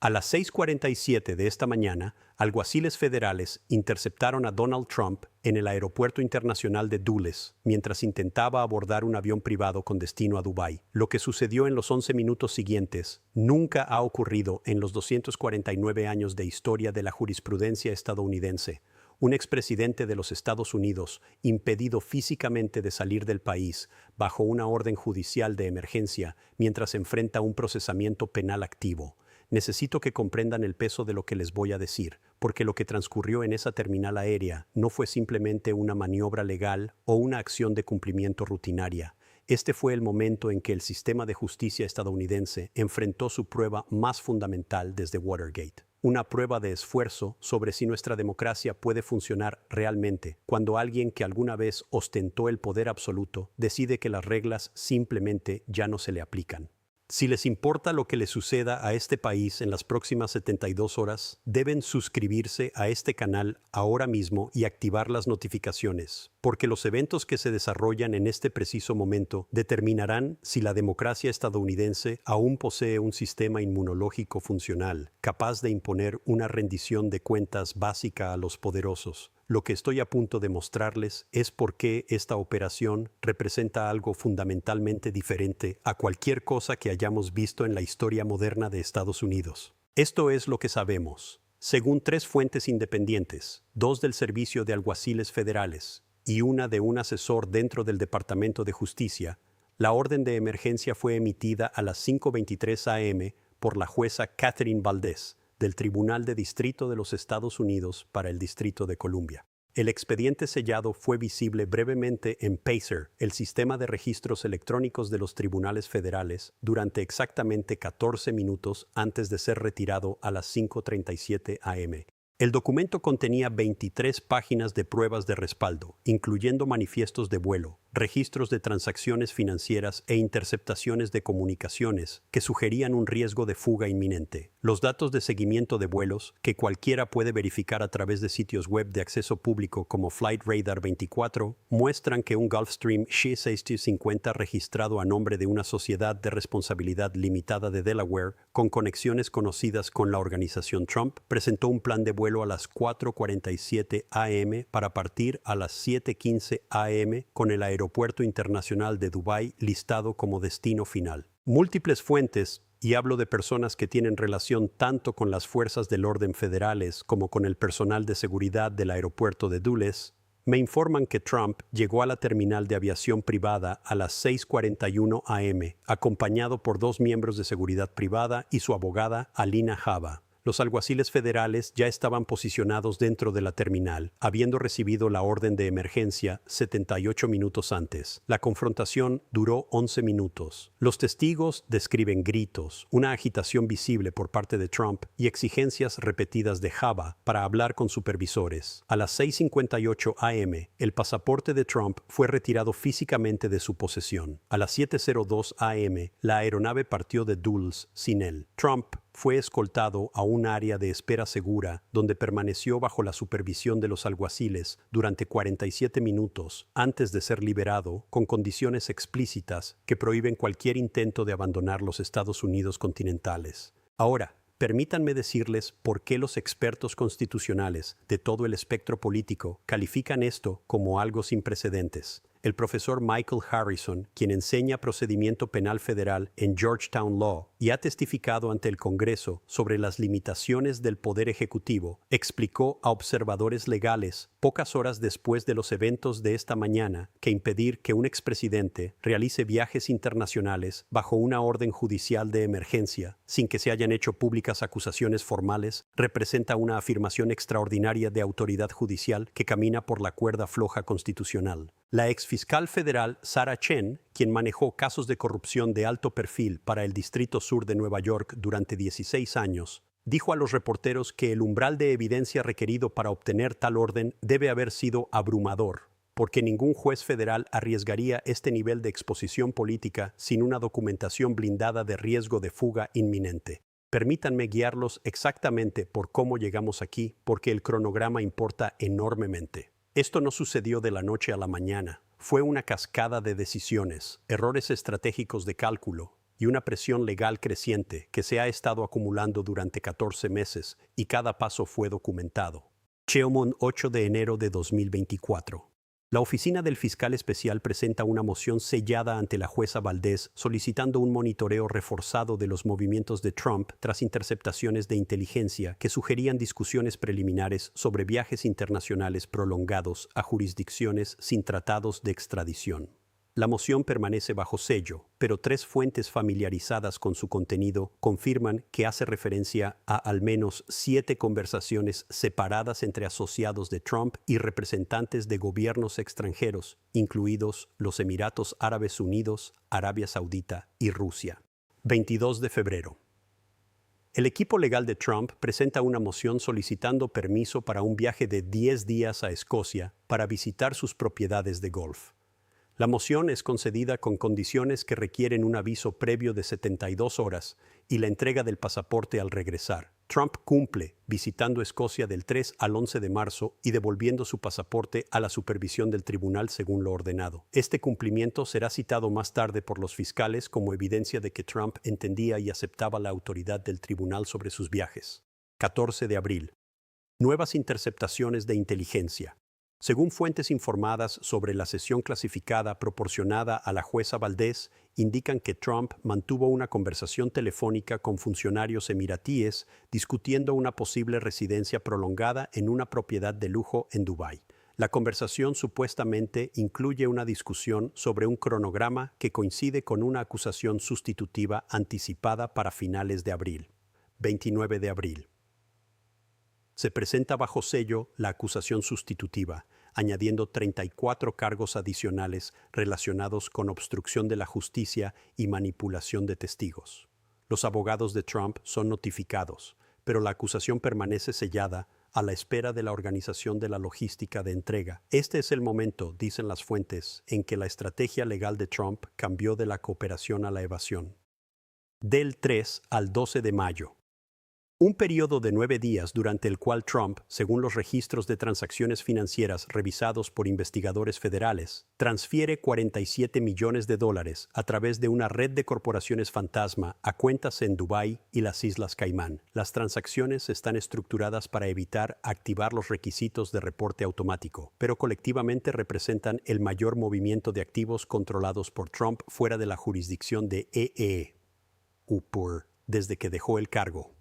A las 6:47 de esta mañana, alguaciles federales interceptaron a Donald Trump en el Aeropuerto Internacional de Dulles mientras intentaba abordar un avión privado con destino a Dubái. Lo que sucedió en los 11 minutos siguientes nunca ha ocurrido en los 249 años de historia de la jurisprudencia estadounidense. Un expresidente de los Estados Unidos, impedido físicamente de salir del país bajo una orden judicial de emergencia mientras enfrenta un procesamiento penal activo. Necesito que comprendan el peso de lo que les voy a decir, porque lo que transcurrió en esa terminal aérea no fue simplemente una maniobra legal o una acción de cumplimiento rutinaria. Este fue el momento en que el sistema de justicia estadounidense enfrentó su prueba más fundamental desde Watergate. Una prueba de esfuerzo sobre si nuestra democracia puede funcionar realmente cuando alguien que alguna vez ostentó el poder absoluto decide que las reglas simplemente ya no se le aplican. Si les importa lo que le suceda a este país en las próximas 72 horas, deben suscribirse a este canal ahora mismo y activar las notificaciones, porque los eventos que se desarrollan en este preciso momento determinarán si la democracia estadounidense aún posee un sistema inmunológico funcional, capaz de imponer una rendición de cuentas básica a los poderosos. Lo que estoy a punto de mostrarles es por qué esta operación representa algo fundamentalmente diferente a cualquier cosa que hayamos visto en la historia moderna de Estados Unidos. Esto es lo que sabemos. Según 3 fuentes independientes, 2 del Servicio de Alguaciles Federales y una de un asesor dentro del Departamento de Justicia, la orden de emergencia fue emitida a las 5:23 a.m. por la jueza Catherine Valdez, del Tribunal de Distrito de los Estados Unidos para el Distrito de Columbia. El expediente sellado fue visible brevemente en Pacer, el sistema de registros electrónicos de los tribunales federales, durante exactamente 14 minutos antes de ser retirado a las 5:37 a.m. El documento contenía 23 páginas de pruebas de respaldo, incluyendo manifiestos de vuelo, registros de transacciones financieras e interceptaciones de comunicaciones que sugerían un riesgo de fuga inminente. Los datos de seguimiento de vuelos, que cualquiera puede verificar a través de sitios web de acceso público como Flight Radar 24, muestran que un Gulfstream G650 registrado a nombre de una sociedad de responsabilidad limitada de Delaware, con conexiones conocidas con la organización Trump, presentó un plan de vuelo a las 4:47 a.m. para partir a las 7:15 a.m. con el Aeropuerto Internacional de Dubái listado como destino final. Múltiples fuentes, y hablo de personas que tienen relación tanto con las fuerzas del orden federales como con el personal de seguridad del aeropuerto de Dulles, me informan que Trump llegó a la terminal de aviación privada a las 6:41 a.m., acompañado por 2 miembros de seguridad privada y su abogada Alina Habba. Los alguaciles federales ya estaban posicionados dentro de la terminal, habiendo recibido la orden de emergencia 78 minutos antes. La confrontación duró 11 minutos. Los testigos describen gritos, una agitación visible por parte de Trump y exigencias repetidas de Habba para hablar con supervisores. A las 6:58 a.m., el pasaporte de Trump fue retirado físicamente de su posesión. A las 7:02 a.m., la aeronave partió de Dulles sin él. Trump fue escoltado a un área de espera segura donde permaneció bajo la supervisión de los alguaciles durante 47 minutos antes de ser liberado con condiciones explícitas que prohíben cualquier intento de abandonar los Estados Unidos continentales. Ahora, permítanme decirles por qué los expertos constitucionales de todo el espectro político califican esto como algo sin precedentes. El profesor Michael Harrison, quien enseña procedimiento penal federal en Georgetown Law y ha testificado ante el Congreso sobre las limitaciones del poder ejecutivo, explicó a observadores legales pocas horas después de los eventos de esta mañana que impedir que un expresidente realice viajes internacionales bajo una orden judicial de emergencia sin que se hayan hecho públicas acusaciones formales representa una afirmación extraordinaria de autoridad judicial que camina por la cuerda floja constitucional. La exfiscal federal Sarah Chen, quien manejó casos de corrupción de alto perfil para el Distrito Sur de Nueva York durante 16 años, dijo a los reporteros que el umbral de evidencia requerido para obtener tal orden debe haber sido abrumador, porque ningún juez federal arriesgaría este nivel de exposición política sin una documentación blindada de riesgo de fuga inminente. Permítanme guiarlos exactamente por cómo llegamos aquí, porque el cronograma importa enormemente. Esto no sucedió de la noche a la mañana. Fue una cascada de decisiones, errores estratégicos de cálculo y una presión legal creciente que se ha estado acumulando durante 14 meses y cada paso fue documentado. Cheomon, 8 de enero de 2024. La oficina del fiscal especial presenta una moción sellada ante la jueza Valdez solicitando un monitoreo reforzado de los movimientos de Trump tras interceptaciones de inteligencia que sugerían discusiones preliminares sobre viajes internacionales prolongados a jurisdicciones sin tratados de extradición. La moción permanece bajo sello, pero 3 fuentes familiarizadas con su contenido confirman que hace referencia a al menos 7 conversaciones separadas entre asociados de Trump y representantes de gobiernos extranjeros, incluidos los Emiratos Árabes Unidos, Arabia Saudita y Rusia. 22 de febrero. El equipo legal de Trump presenta una moción solicitando permiso para un viaje de 10 días a Escocia para visitar sus propiedades de golf. La moción es concedida con condiciones que requieren un aviso previo de 72 horas y la entrega del pasaporte al regresar. Trump cumple, visitando Escocia del 3 al 11 de marzo y devolviendo su pasaporte a la supervisión del tribunal según lo ordenado. Este cumplimiento será citado más tarde por los fiscales como evidencia de que Trump entendía y aceptaba la autoridad del tribunal sobre sus viajes. 14 de abril. Nuevas interceptaciones de inteligencia. Según fuentes informadas sobre la sesión clasificada proporcionada a la jueza Valdez, indican que Trump mantuvo una conversación telefónica con funcionarios emiratíes discutiendo una posible residencia prolongada en una propiedad de lujo en Dubái. La conversación supuestamente incluye una discusión sobre un cronograma que coincide con una acusación sustitutiva anticipada para finales de abril. 29 de abril. Se presenta bajo sello la acusación sustitutiva, añadiendo 34 cargos adicionales relacionados con obstrucción de la justicia y manipulación de testigos. Los abogados de Trump son notificados, pero la acusación permanece sellada a la espera de la organización de la logística de entrega. Este es el momento, dicen las fuentes, en que la estrategia legal de Trump cambió de la cooperación a la evasión. Del 3 al 12 de mayo. Un periodo de 9 días durante el cual Trump, según los registros de transacciones financieras revisados por investigadores federales, transfiere $47 millones a través de una red de corporaciones fantasma a cuentas en Dubái y las Islas Caimán. Las transacciones están estructuradas para evitar activar los requisitos de reporte automático, pero colectivamente representan el mayor movimiento de activos controlados por Trump fuera de la jurisdicción de desde que dejó el cargo.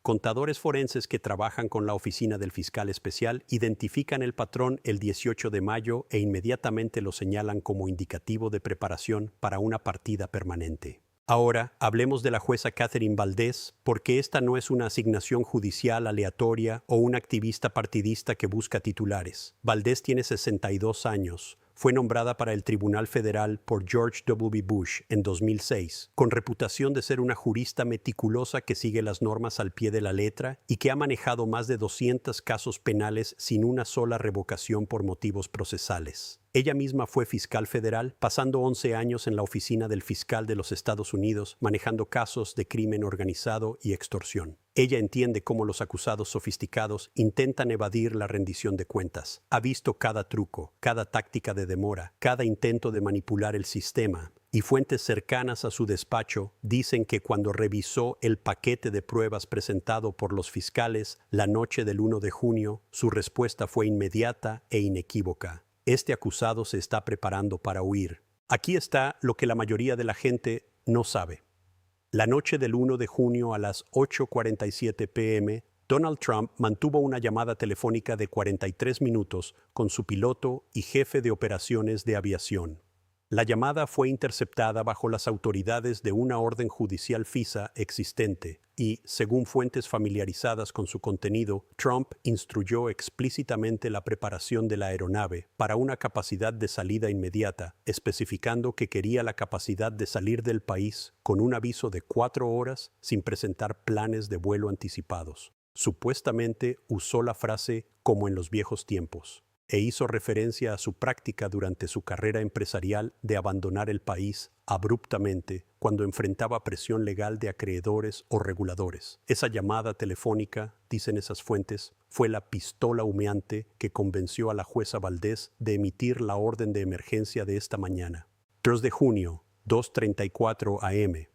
Contadores forenses que trabajan con la oficina del fiscal especial identifican el patrón el 18 de mayo e inmediatamente lo señalan como indicativo de preparación para una partida permanente. Ahora, hablemos de la jueza Catherine Valdez, porque esta no es una asignación judicial aleatoria o un activista partidista que busca titulares. Valdez tiene 62 años. Fue nombrada para el Tribunal Federal por George W. Bush en 2006, con reputación de ser una jurista meticulosa que sigue las normas al pie de la letra y que ha manejado más de 200 casos penales sin una sola revocación por motivos procesales. Ella misma fue fiscal federal, pasando 11 años en la oficina del fiscal de los Estados Unidos, manejando casos de crimen organizado y extorsión. Ella entiende cómo los acusados sofisticados intentan evadir la rendición de cuentas. Ha visto cada truco, cada táctica de demora, cada intento de manipular el sistema. Y fuentes cercanas a su despacho dicen que cuando revisó el paquete de pruebas presentado por los fiscales la noche del 1 de junio, su respuesta fue inmediata e inequívoca. Este acusado se está preparando para huir. Aquí está lo que la mayoría de la gente no sabe. La noche del 1 de junio a las 8:47 p.m., Donald Trump mantuvo una llamada telefónica de 43 minutos con su piloto y jefe de operaciones de aviación. La llamada fue interceptada bajo las autoridades de una orden judicial FISA existente y, según fuentes familiarizadas con su contenido, Trump instruyó explícitamente la preparación de la aeronave para una capacidad de salida inmediata, especificando que quería la capacidad de salir del país con un aviso de 4 horas sin presentar planes de vuelo anticipados. Supuestamente usó la frase «como en los viejos tiempos» e hizo referencia a su práctica durante su carrera empresarial de abandonar el país abruptamente cuando enfrentaba presión legal de acreedores o reguladores. Esa llamada telefónica, dicen esas fuentes, fue la pistola humeante que convenció a la jueza Valdez de emitir la orden de emergencia de esta mañana. 3 de junio, 2:34 a.m.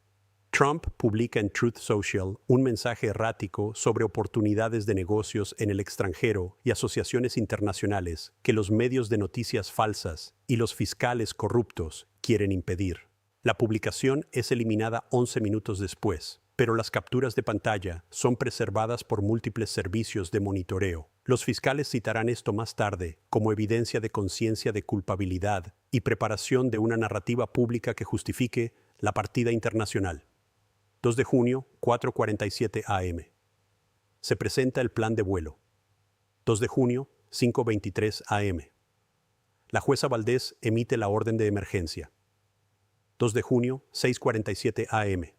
Trump publica en Truth Social un mensaje errático sobre oportunidades de negocios en el extranjero y asociaciones internacionales que los medios de noticias falsas y los fiscales corruptos quieren impedir. La publicación es eliminada 11 minutos después, pero las capturas de pantalla son preservadas por múltiples servicios de monitoreo. Los fiscales citarán esto más tarde como evidencia de conciencia de culpabilidad y preparación de una narrativa pública que justifique la partida internacional. 2 de junio, 4:47 am. Se presenta el plan de vuelo. 2 de junio, 5:23 am. La jueza Valdez emite la orden de emergencia. 2 de junio, 6:47 am.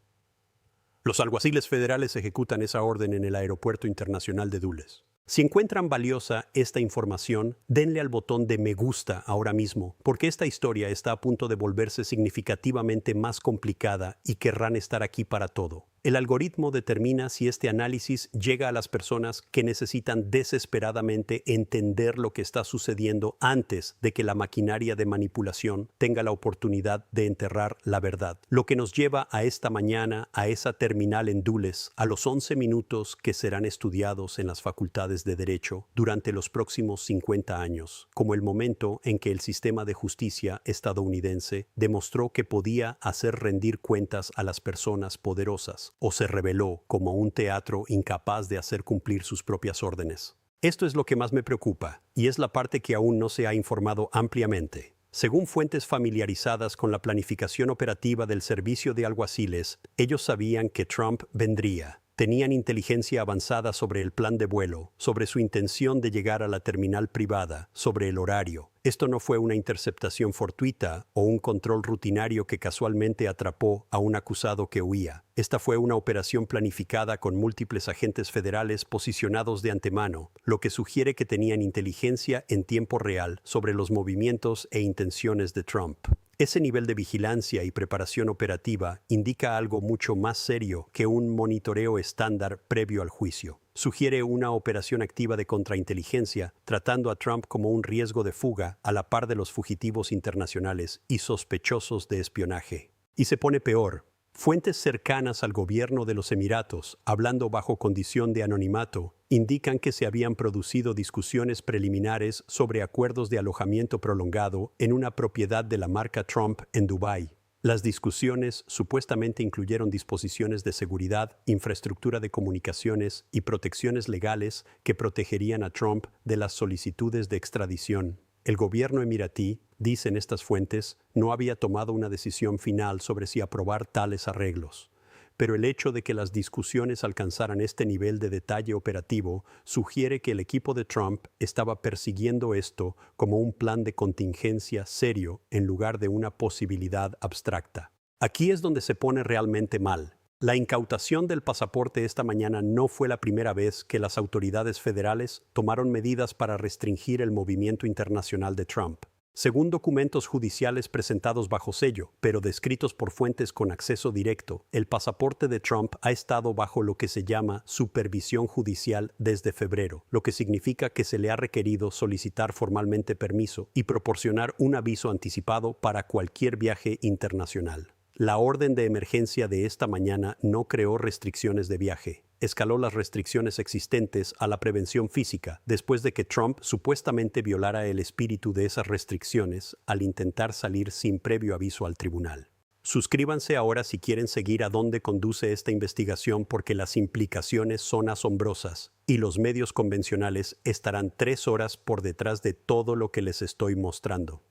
Los alguaciles federales ejecutan esa orden en el Aeropuerto Internacional de Dulles. Si encuentran valiosa esta información, denle al botón de me gusta ahora mismo, porque esta historia está a punto de volverse significativamente más complicada y querrán estar aquí para todo. El algoritmo determina si este análisis llega a las personas que necesitan desesperadamente entender lo que está sucediendo antes de que la maquinaria de manipulación tenga la oportunidad de enterrar la verdad. Lo que nos lleva a esta mañana a esa terminal en Dulles, a los 11 minutos que serán estudiados en las facultades de Derecho durante los próximos 50 años, como el momento en que el sistema de justicia estadounidense demostró que podía hacer rendir cuentas a las personas poderosas, o se reveló como un teatro incapaz de hacer cumplir sus propias órdenes. Esto es lo que más me preocupa, y es la parte que aún no se ha informado ampliamente. Según fuentes familiarizadas con la planificación operativa del servicio de alguaciles, ellos sabían que Trump vendría. Tenían inteligencia avanzada sobre el plan de vuelo, sobre su intención de llegar a la terminal privada, sobre el horario. Esto no fue una interceptación fortuita o un control rutinario que casualmente atrapó a un acusado que huía. Esta fue una operación planificada con múltiples agentes federales posicionados de antemano, lo que sugiere que tenían inteligencia en tiempo real sobre los movimientos e intenciones de Trump. Ese nivel de vigilancia y preparación operativa indica algo mucho más serio que un monitoreo estándar previo al juicio. Sugiere una operación activa de contrainteligencia, tratando a Trump como un riesgo de fuga a la par de los fugitivos internacionales y sospechosos de espionaje. Y se pone peor. Fuentes cercanas al gobierno de los Emiratos, hablando bajo condición de anonimato, indican que se habían producido discusiones preliminares sobre acuerdos de alojamiento prolongado en una propiedad de la marca Trump en Dubái. Las discusiones supuestamente incluyeron disposiciones de seguridad, infraestructura de comunicaciones y protecciones legales que protegerían a Trump de las solicitudes de extradición. El gobierno emiratí, dicen estas fuentes, no había tomado una decisión final sobre si aprobar tales arreglos. Pero el hecho de que las discusiones alcanzaran este nivel de detalle operativo sugiere que el equipo de Trump estaba persiguiendo esto como un plan de contingencia serio en lugar de una posibilidad abstracta. Aquí es donde se pone realmente mal. La incautación del pasaporte esta mañana no fue la primera vez que las autoridades federales tomaron medidas para restringir el movimiento internacional de Trump. Según documentos judiciales presentados bajo sello, pero descritos por fuentes con acceso directo, el pasaporte de Trump ha estado bajo lo que se llama supervisión judicial desde febrero, lo que significa que se le ha requerido solicitar formalmente permiso y proporcionar un aviso anticipado para cualquier viaje internacional. La orden de emergencia de esta mañana no creó restricciones de viaje. Escaló las restricciones existentes a la prevención física después de que Trump supuestamente violara el espíritu de esas restricciones al intentar salir sin previo aviso al tribunal. Suscríbanse ahora si quieren seguir a dónde conduce esta investigación porque las implicaciones son asombrosas y los medios convencionales estarán 3 horas por detrás de todo lo que les estoy mostrando.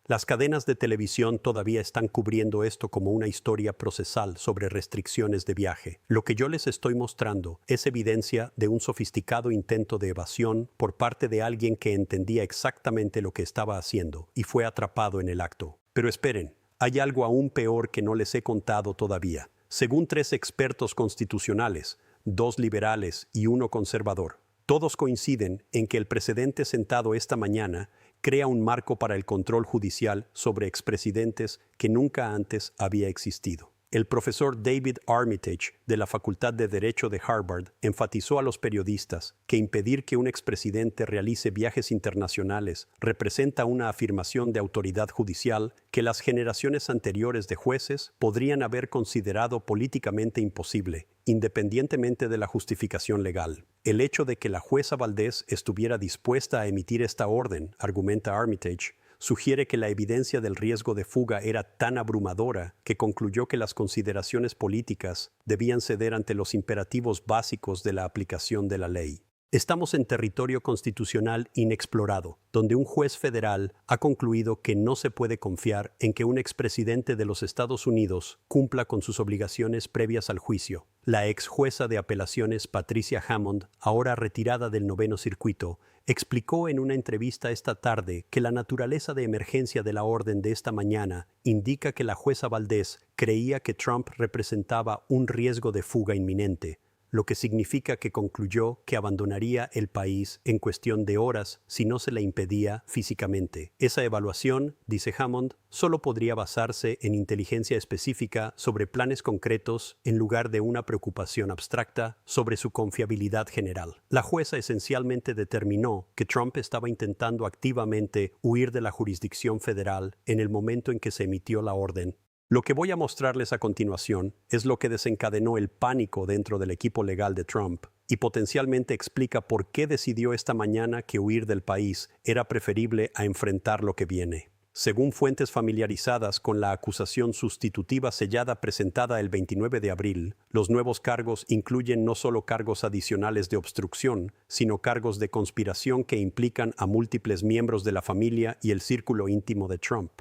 Las cadenas de televisión todavía están cubriendo esto como una historia procesal sobre restricciones de viaje. Lo que yo les estoy mostrando es evidencia de un sofisticado intento de evasión por parte de alguien que entendía exactamente lo que estaba haciendo y fue atrapado en el acto. Pero esperen, hay algo aún peor que no les he contado todavía. Según 3 expertos constitucionales, 2 liberales y 1 conservador, todos coinciden en que el precedente sentado esta mañana crea un marco para el control judicial sobre expresidentes que nunca antes había existido. El profesor David Armitage, de la Facultad de Derecho de Harvard, enfatizó a los periodistas que impedir que un expresidente realice viajes internacionales representa una afirmación de autoridad judicial que las generaciones anteriores de jueces podrían haber considerado políticamente imposible, independientemente de la justificación legal. El hecho de que la jueza Valdez estuviera dispuesta a emitir esta orden, argumenta Armitage, sugiere que la evidencia del riesgo de fuga era tan abrumadora que concluyó que las consideraciones políticas debían ceder ante los imperativos básicos de la aplicación de la ley. Estamos en territorio constitucional inexplorado, donde un juez federal ha concluido que no se puede confiar en que un expresidente de los Estados Unidos cumpla con sus obligaciones previas al juicio. La ex jueza de apelaciones Patricia Hammond, ahora retirada del Noveno Circuito, explicó en una entrevista esta tarde que la naturaleza de emergencia de la orden de esta mañana indica que la jueza Valdez creía que Trump representaba un riesgo de fuga inminente, lo que significa que concluyó que abandonaría el país en cuestión de horas si no se le impedía físicamente. Esa evaluación, dice Hammond, solo podría basarse en inteligencia específica sobre planes concretos en lugar de una preocupación abstracta sobre su confiabilidad general. La jueza esencialmente determinó que Trump estaba intentando activamente huir de la jurisdicción federal en el momento en que se emitió la orden. Lo que voy a mostrarles a continuación es lo que desencadenó el pánico dentro del equipo legal de Trump y potencialmente explica por qué decidió esta mañana que huir del país era preferible a enfrentar lo que viene. Según fuentes familiarizadas con la acusación sustitutiva sellada presentada el 29 de abril, los nuevos cargos incluyen no solo cargos adicionales de obstrucción, sino cargos de conspiración que implican a múltiples miembros de la familia y el círculo íntimo de Trump.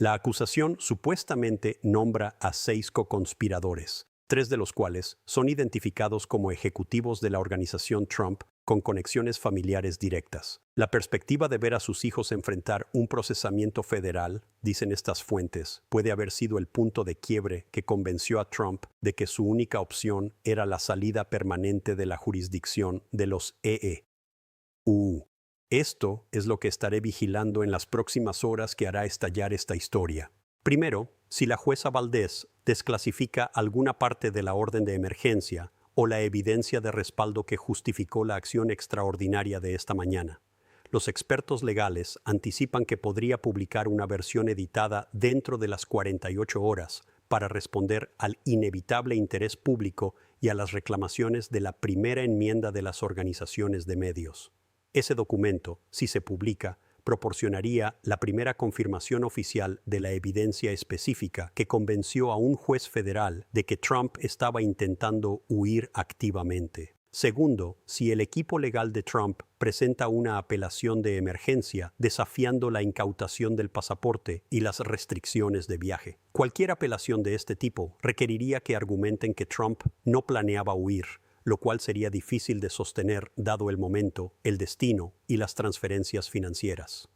La acusación supuestamente nombra a 6 coconspiradores, 3 de los cuales son identificados como ejecutivos de la organización Trump con conexiones familiares directas. La perspectiva de ver a sus hijos enfrentar un procesamiento federal, dicen estas fuentes, puede haber sido el punto de quiebre que convenció a Trump de que su única opción era la salida permanente de la jurisdicción de los EEU. Esto es lo que estaré vigilando en las próximas horas que hará estallar esta historia. Primero, si la jueza Valdez desclasifica alguna parte de la orden de emergencia o la evidencia de respaldo que justificó la acción extraordinaria de esta mañana. Los expertos legales anticipan que podría publicar una versión editada dentro de las 48 horas para responder al inevitable interés público y a las reclamaciones de la primera enmienda de las organizaciones de medios. Ese documento, si se publica, proporcionaría la primera confirmación oficial de la evidencia específica que convenció a un juez federal de que Trump estaba intentando huir activamente. Segundo, si el equipo legal de Trump presenta una apelación de emergencia desafiando la incautación del pasaporte y las restricciones de viaje. Cualquier apelación de este tipo requeriría que argumenten que Trump no planeaba huir, lo cual sería difícil de sostener dado el momento, el destino y las transferencias financieras.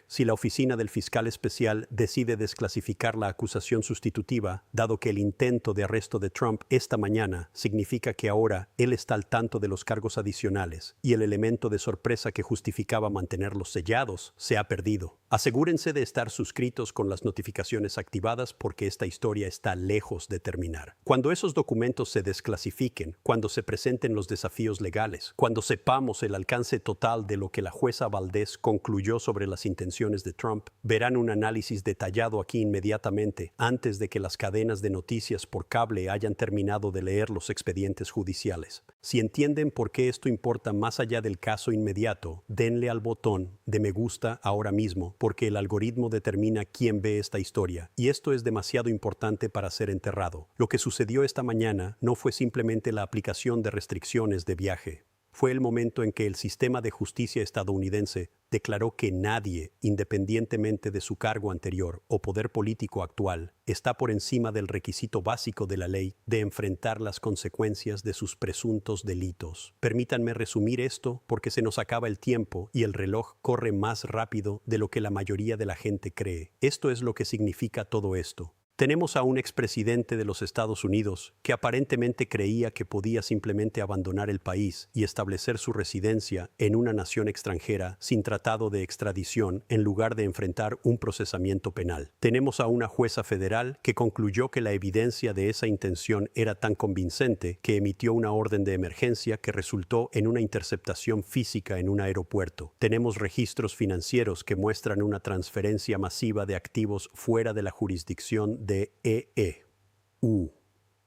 Si la oficina del fiscal especial decide desclasificar la acusación sustitutiva, dado que el intento de arresto de Trump esta mañana significa que ahora él está al tanto de los cargos adicionales y el elemento de sorpresa que justificaba mantenerlos sellados se ha perdido. Asegúrense de estar suscritos con las notificaciones activadas porque esta historia está lejos de terminar. Cuando esos documentos se desclasifiquen, cuando se presenten los desafíos legales, cuando sepamos el alcance total de lo que la jueza Valdez concluyó sobre las intenciones de Trump, verán un análisis detallado aquí inmediatamente, antes de que las cadenas de noticias por cable hayan terminado de leer los expedientes judiciales. Si entienden por qué esto importa más allá del caso inmediato, denle al botón de me gusta ahora mismo, porque el algoritmo determina quién ve esta historia, y esto es demasiado importante para ser enterrado. Lo que sucedió esta mañana no fue simplemente la aplicación de restricciones de viaje. Fue el momento en que el sistema de justicia estadounidense declaró que nadie, independientemente de su cargo anterior o poder político actual, está por encima del requisito básico de la ley de enfrentar las consecuencias de sus presuntos delitos. Permítanme resumir esto porque se nos acaba el tiempo y el reloj corre más rápido de lo que la mayoría de la gente cree. Esto es lo que significa todo esto. Tenemos a un expresidente de los Estados Unidos que aparentemente creía que podía simplemente abandonar el país y establecer su residencia en una nación extranjera sin tratado de extradición en lugar de enfrentar un procesamiento penal. Tenemos a una jueza federal que concluyó que la evidencia de esa intención era tan convincente que emitió una orden de emergencia que resultó en una interceptación física en un aeropuerto. Tenemos registros financieros que muestran una transferencia masiva de activos fuera de la jurisdicción de EEU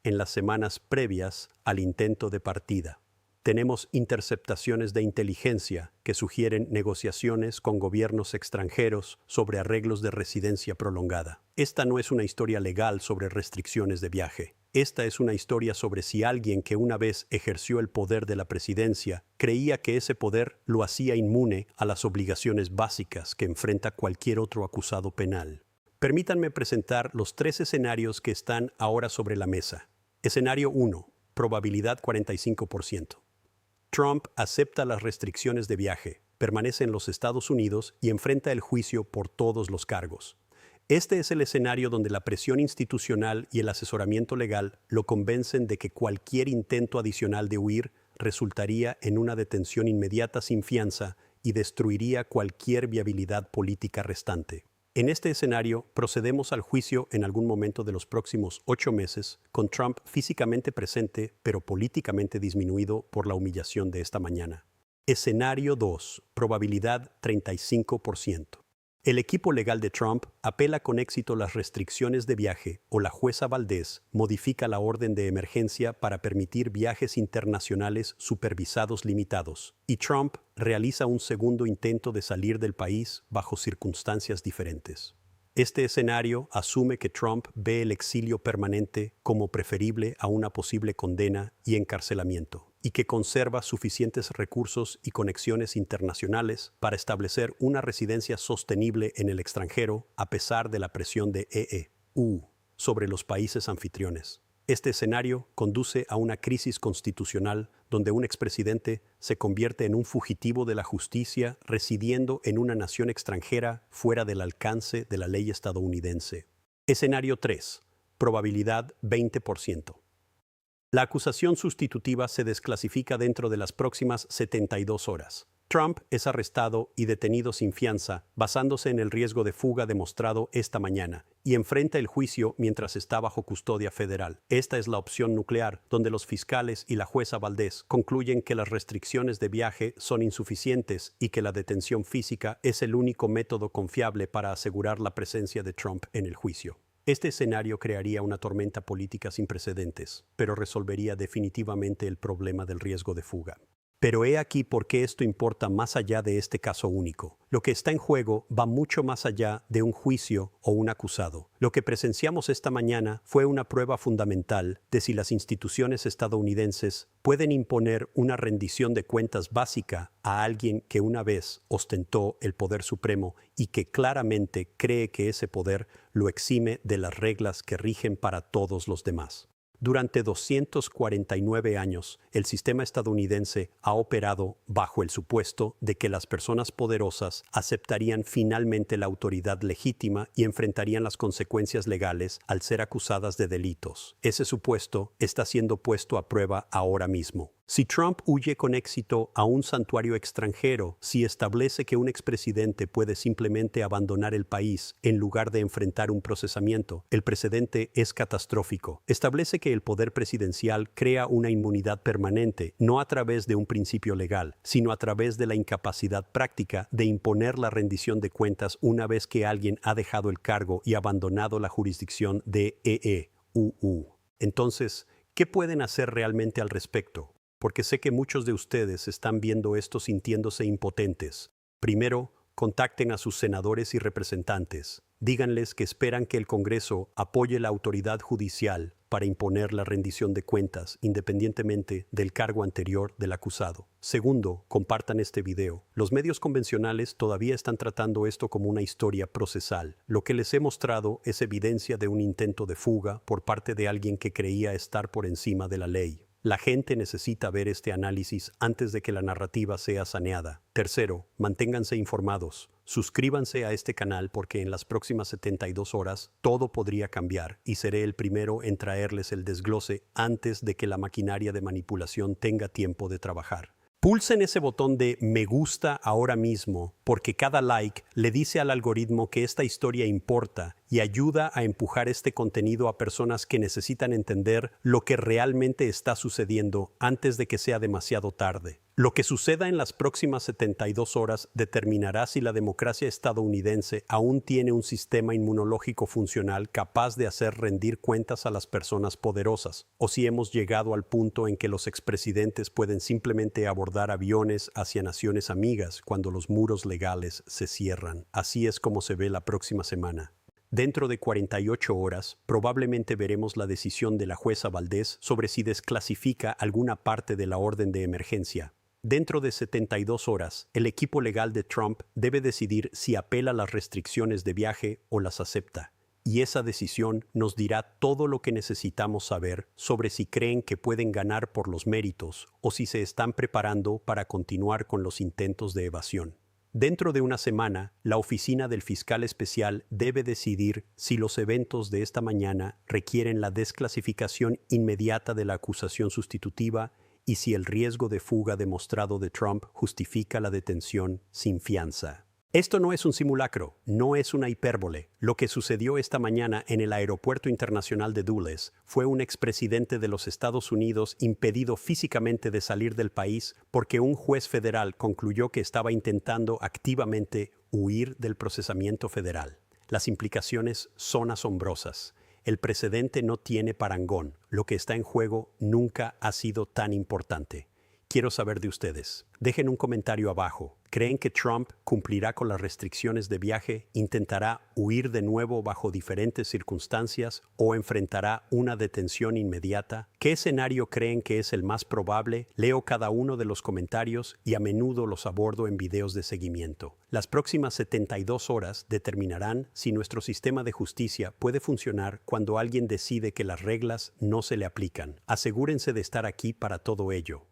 en las semanas previas al intento de partida. Tenemos interceptaciones de inteligencia que sugieren negociaciones con gobiernos extranjeros sobre arreglos de residencia prolongada. Esta no es una historia legal sobre restricciones de viaje. Esta es una historia sobre si alguien que una vez ejerció el poder de la presidencia creía que ese poder lo hacía inmune a las obligaciones básicas que enfrenta cualquier otro acusado penal. Permítanme presentar los 3 escenarios que están ahora sobre la mesa. Escenario 1. Probabilidad 45%. Trump acepta las restricciones de viaje, permanece en los Estados Unidos y enfrenta el juicio por todos los cargos. Este es el escenario donde la presión institucional y el asesoramiento legal lo convencen de que cualquier intento adicional de huir resultaría en una detención inmediata sin fianza y destruiría cualquier viabilidad política restante. En este escenario, procedemos al juicio en algún momento de los próximos 8 meses, con Trump físicamente presente, pero políticamente disminuido por la humillación de esta mañana. Escenario 2. Probabilidad 35%. El equipo legal de Trump apela con éxito las restricciones de viaje o la jueza Valdez modifica la orden de emergencia para permitir viajes internacionales supervisados limitados, y Trump realiza un segundo intento de salir del país bajo circunstancias diferentes. Este escenario asume que Trump ve el exilio permanente como preferible a una posible condena y encarcelamiento, y que conserva suficientes recursos y conexiones internacionales para establecer una residencia sostenible en el extranjero a pesar de la presión de EEU sobre los países anfitriones. Este escenario conduce a una crisis constitucional donde un expresidente se convierte en un fugitivo de la justicia residiendo en una nación extranjera fuera del alcance de la ley estadounidense. Escenario 3. Probabilidad 20%. La acusación sustitutiva se desclasifica dentro de las próximas 72 horas. Trump es arrestado y detenido sin fianza, basándose en el riesgo de fuga demostrado esta mañana, y enfrenta el juicio mientras está bajo custodia federal. Esta es la opción nuclear, donde los fiscales y la jueza Valdez concluyen que las restricciones de viaje son insuficientes y que la detención física es el único método confiable para asegurar la presencia de Trump en el juicio. Este escenario crearía una tormenta política sin precedentes, pero resolvería definitivamente el problema del riesgo de fuga. Pero he aquí por qué esto importa más allá de este caso único. Lo que está en juego va mucho más allá de un juicio o un acusado. Lo que presenciamos esta mañana fue una prueba fundamental de si las instituciones estadounidenses pueden imponer una rendición de cuentas básica a alguien que una vez ostentó el poder supremo y que claramente cree que ese poder lo exime de las reglas que rigen para todos los demás. Durante 249 años, el sistema estadounidense ha operado bajo el supuesto de que las personas poderosas aceptarían finalmente la autoridad legítima y enfrentarían las consecuencias legales al ser acusadas de delitos. Ese supuesto está siendo puesto a prueba ahora mismo. Si Trump huye con éxito a un santuario extranjero, si establece que un expresidente puede simplemente abandonar el país en lugar de enfrentar un procesamiento, el precedente es catastrófico. Establece que el poder presidencial crea una inmunidad permanente, no a través de un principio legal, sino a través de la incapacidad práctica de imponer la rendición de cuentas una vez que alguien ha dejado el cargo y abandonado la jurisdicción de EEU. Entonces, ¿qué pueden hacer realmente al respecto? Porque sé que muchos de ustedes están viendo esto sintiéndose impotentes. Primero, contacten a sus senadores y representantes. Díganles que esperan que el Congreso apoye la autoridad judicial para imponer la rendición de cuentas, independientemente del cargo anterior del acusado. Segundo, compartan este video. Los medios convencionales todavía están tratando esto como una historia procesal. Lo que les he mostrado es evidencia de un intento de fuga por parte de alguien que creía estar por encima de la ley. La gente necesita ver este análisis antes de que la narrativa sea saneada. Tercero, manténganse informados. Suscríbanse a este canal porque en las próximas 72 horas todo podría cambiar y seré el primero en traerles el desglose antes de que la maquinaria de manipulación tenga tiempo de trabajar. Pulsen ese botón de me gusta ahora mismo porque cada like le dice al algoritmo que esta historia importa y ayuda a empujar este contenido a personas que necesitan entender lo que realmente está sucediendo antes de que sea demasiado tarde. Lo que suceda en las próximas 72 horas determinará si la democracia estadounidense aún tiene un sistema inmunológico funcional capaz de hacer rendir cuentas a las personas poderosas, o si hemos llegado al punto en que los expresidentes pueden simplemente abordar aviones hacia naciones amigas cuando los muros legales se cierran. Así es como se ve la próxima semana. Dentro de 48 horas, probablemente veremos la decisión de la jueza Valdez sobre si desclasifica alguna parte de la orden de emergencia. Dentro de 72 horas, el equipo legal de Trump debe decidir si apela las restricciones de viaje o las acepta. Y esa decisión nos dirá todo lo que necesitamos saber sobre si creen que pueden ganar por los méritos o si se están preparando para continuar con los intentos de evasión. Dentro de una semana, la oficina del fiscal especial debe decidir si los eventos de esta mañana requieren la desclasificación inmediata de la acusación sustitutiva y si el riesgo de fuga demostrado de Trump justifica la detención sin fianza. Esto no es un simulacro, no es una hipérbole. Lo que sucedió esta mañana en el Aeropuerto Internacional de Dulles fue un expresidente de los Estados Unidos impedido físicamente de salir del país porque un juez federal concluyó que estaba intentando activamente huir del procesamiento federal. Las implicaciones son asombrosas. El precedente no tiene parangón. Lo que está en juego nunca ha sido tan importante. Quiero saber de ustedes. Dejen un comentario abajo. ¿Creen que Trump cumplirá con las restricciones de viaje, intentará huir de nuevo bajo diferentes circunstancias o enfrentará una detención inmediata? ¿Qué escenario creen que es el más probable? Leo cada uno de los comentarios y a menudo los abordo en videos de seguimiento. Las próximas 72 horas determinarán si nuestro sistema de justicia puede funcionar cuando alguien decide que las reglas no se le aplican. Asegúrense de estar aquí para todo ello.